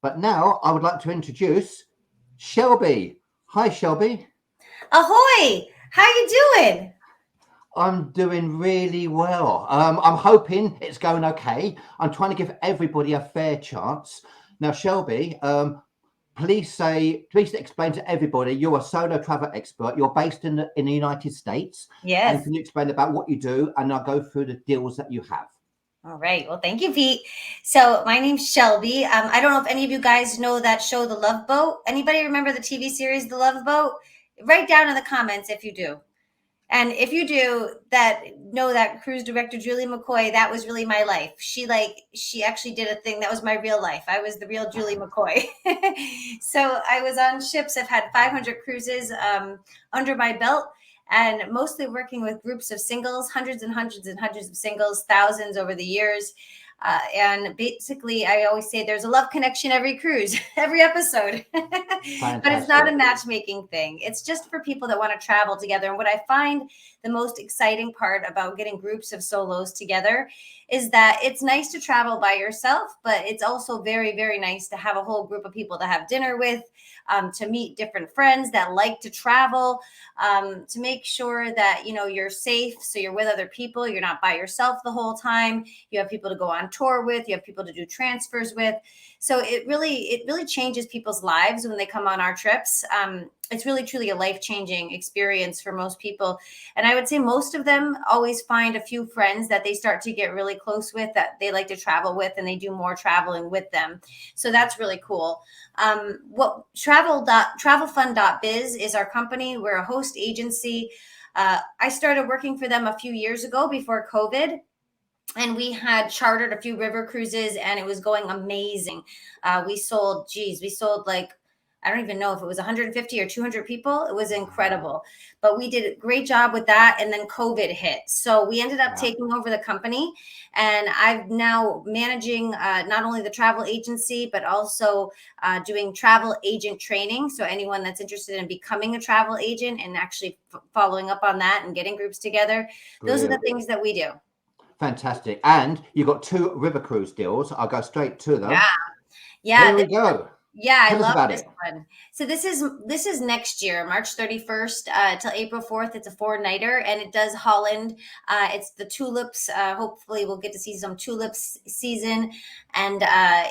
But now I would like to introduce Shelby. Hi, Shelby. Ahoy! How you doing? I'm doing really well. I'm hoping it's going okay. I'm trying to give everybody a fair chance. Now, Shelby, please explain to everybody you're a solo travel expert. You're based in the United States, and Yes. can you explain about what you do? And I'll go through the deals that you have. All right. Well, thank you, Pete. So my name's Shelby. I don't know if any of you guys know that show, The Love Boat. Anybody remember the TV series, The Love Boat? Write down in the comments if you do. And if you do, that know that cruise director Julie McCoy, that was really my life. She actually did a thing that was my real life. I was the real Julie McCoy. So I was on ships. I've had 500 cruises under my belt, and mostly working with groups of singles, hundreds and hundreds and hundreds of singles, thousands over the years. And basically, I always say there's a love connection every cruise, every episode. But it's not a Fantastic. matchmaking thing. It's just for people that want to travel together. And what I find the most exciting part about getting groups of solos together is that it's nice to travel by yourself, but it's also very, very nice to have a whole group of people to have dinner with, to meet different friends that like to travel, to make sure that you're safe, so you're with other people, you're not by yourself the whole time, you have people to go on tour with, you have people to do transfers with. So it really changes people's lives when they come on our trips. It's really truly a life-changing experience for most people. And I would say most of them always find a few friends that they start to get really close with, that they like to travel with, and they do more traveling with them. So that's really cool. What TravelFun.biz is our company. We're a host agency. I started working for them a few years ago before COVID, and we had chartered a few river cruises, and it was going amazing. We sold like, I don't even know if it was 150 or 200 people. It was Wow. incredible, but we did a great job with that. And then COVID hit, so we ended up Wow. taking over the company, and I'm now managing not only the travel agency, but also doing travel agent training. So anyone that's interested in becoming a travel agent and actually following up on that and getting groups together, those are the Brilliant. things that we do. Fantastic. And you've got two river cruise deals. I'll go straight to them. Yeah. Yeah, Here we go. yeah, I Tell us love about this it. one. So this is next year, March 31st till April 4th. It's a four-nighter, and it does Holland. It's the tulips. Hopefully we'll get to see some tulips season. And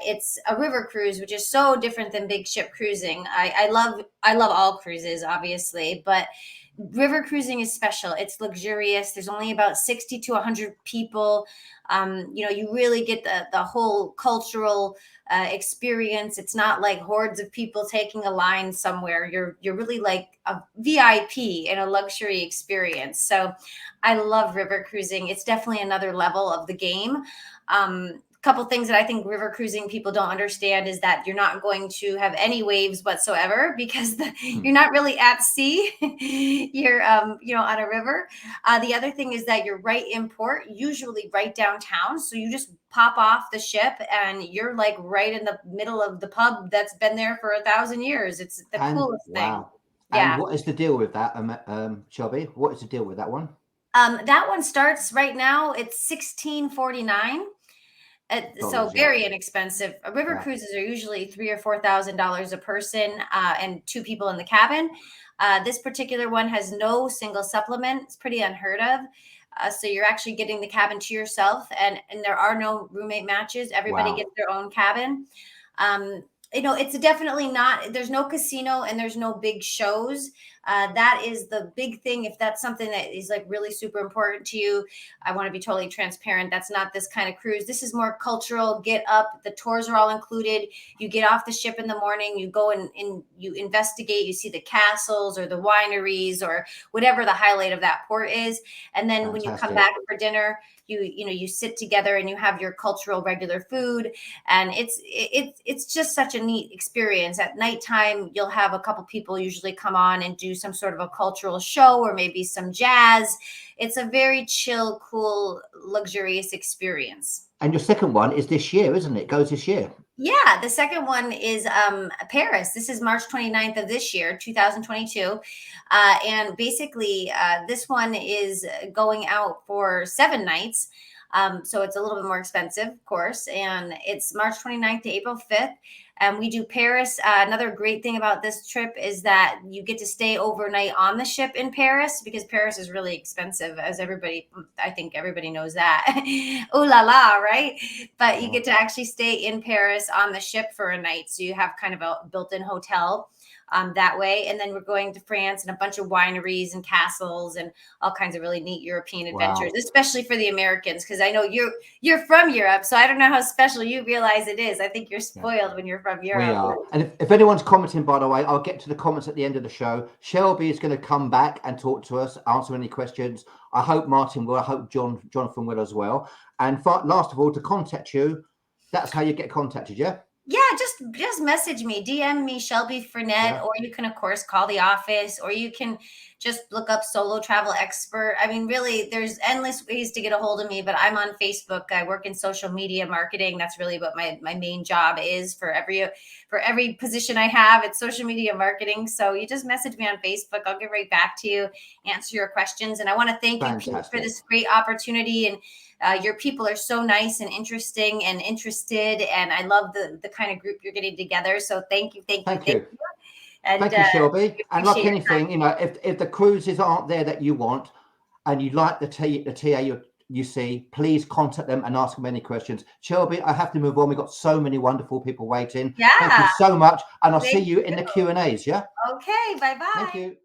it's a river cruise, which is so different than big ship cruising. I love all cruises, obviously, but river cruising is special. It's luxurious. There's only about 60 to 100 people. You really get the whole cultural experience. It's not like hordes of people taking a line somewhere. You're really like a VIP in a luxury experience. So I love river cruising. It's definitely another level of the game. Couple things that I think river cruising people don't understand is that you're not going to have any waves whatsoever, because Hmm. you're not really at sea. You're on a river. The other thing is that you're right in port, usually right downtown. So you just pop off the ship and you're like right in the middle of the pub that's been there for 1,000 years. It's the And coolest thing. wow. And Yeah. what is the deal with that, Shelby? What is the deal with that one? That one starts right now. It's 1649. So Dollars, yeah. very inexpensive. River Yeah. cruises are usually $3,000 or $4,000 a person, and two people in the cabin. This particular one has no single supplement. It's pretty unheard of. So you're actually getting the cabin to yourself, and there are no roommate matches. Everybody Wow. gets their own cabin. It's definitely not. There's no casino and there's no big shows. That is the big thing. If that's something that is like really super important to you, I want to be totally transparent. That's not this kind of cruise. This is more cultural. Get up. The tours are all included. You get off the ship in the morning. You go and you investigate. You see the castles or the wineries or whatever the highlight of that port is. And then when you come Fantastic. back for dinner, you sit together and you have your cultural regular food, and it's just such a neat experience. At nighttime, you'll have a couple people usually come on and do some sort of a cultural show or maybe some jazz. It's a very chill, cool, luxurious experience. And your second one is this year, isn't it? Goes this year. Yeah, the second one is Paris. This is March 29th of this year, 2022. And basically, this one is going out for 7 nights. So it's a little bit more expensive, of course. And it's March 29th to April 5th. and we do Paris. Another great thing about this trip is that you get to stay overnight on the ship in Paris, because Paris is really expensive, as I think everybody knows that. Ooh la la, right? But you get to actually stay in Paris on the ship for a night, so you have kind of a built-in hotel that way. And then we're going to France and a bunch of wineries and castles and all kinds of really neat European adventures, especially for the Americans, because I know you're from Europe, so I don't know how special you realize it is. I think you're spoiled when you're from Europe. We are. And if anyone's commenting, by the way, I'll get to the comments at the end of the show. Shelby is going to come back and talk to us, answer any questions. I hope Martin will. I hope Jonathan will as well. And last of all, to contact you, that's how you get contacted, yeah? Yeah, just message me, DM me, Shelby Frenette, or you can of course call the office, or you can just look up Solo Travel Expert. I mean, really, there's endless ways to get a hold of me, but I'm on Facebook. I work in social media marketing. That's really what my main job is for every position I have. It's social media marketing. So you just message me on Facebook. I'll get right back to you, answer your questions. And I want to thank you, Pete, for this great opportunity. And your people are so nice and interesting and interested, and I love the kind of group you're getting together. So thank you. And thank you, Shelby. And like anything, you know, if the cruises aren't there that you want, and you like the TA you see, please contact them and ask them any questions. Shelby, I have to move on. We've got so many wonderful people waiting. Yeah. Thank you so much, and I'll see you in the Q&As. Yeah. Okay. Bye bye. Thank you.